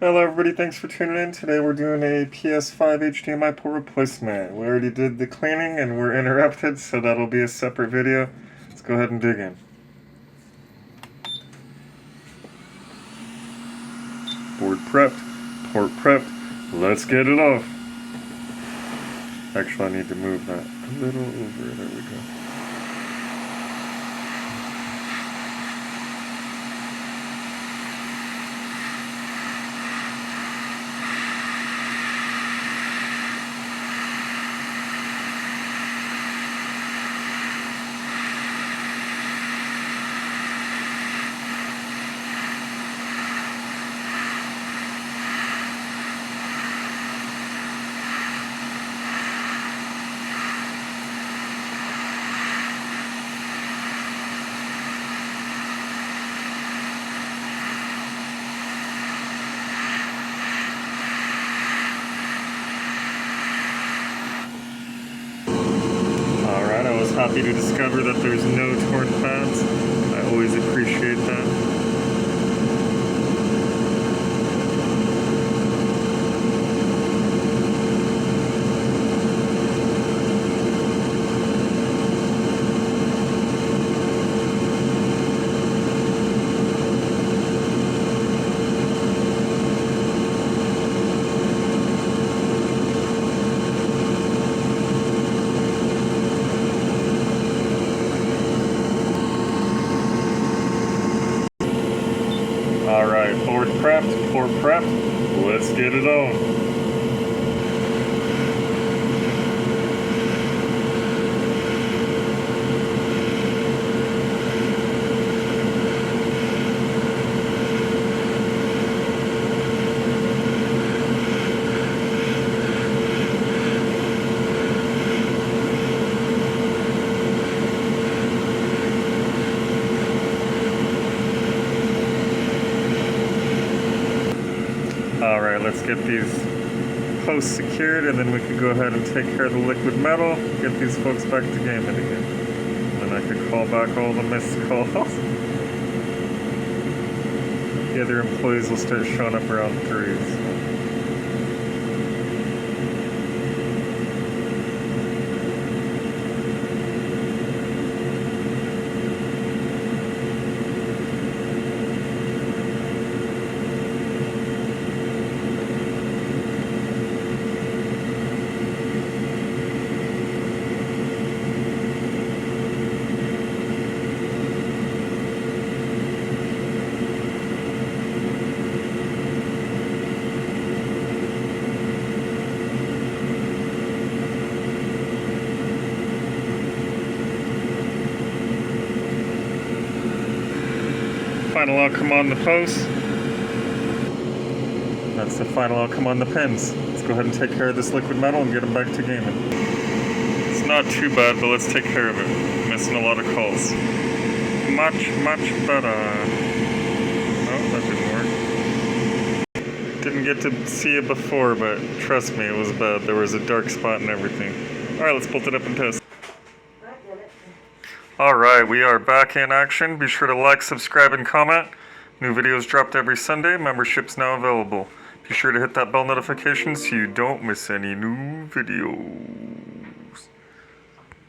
Hello everybody, thanks for tuning in. Today we're doing a PS5 HDMI port replacement. We already did the cleaning and we're interrupted, so that'll be a separate video. Let's go ahead and dig in. Board prepped, port prepped, let's get it off. Actually, I need to move that a little over, there we go. I was happy to discover that there's no torn pads. I always appreciate that. Alright, board prepped, port prepped, let's get it on. Alright, let's get these posts secured and then we can go ahead and take care of the liquid metal, get these folks back to gaming again. And then I could call back all the missed calls. The other employees will start showing up around 3. So. Final outcome on the post. That's the final outcome on the pins. Let's go ahead and take care of this liquid metal and get them back to gaming. It's not too bad, but let's take care of it. Missing a lot of calls. Much better. Oh, that didn't work. Didn't get to see it before, but trust me, it was bad. There was a dark spot and everything. Alright, let's bolt it up and test. Alright, we are back in action. Be sure to like, subscribe, and comment. New videos dropped every Sunday. Membership's now available. Be sure to hit that bell notification so you don't miss any new video.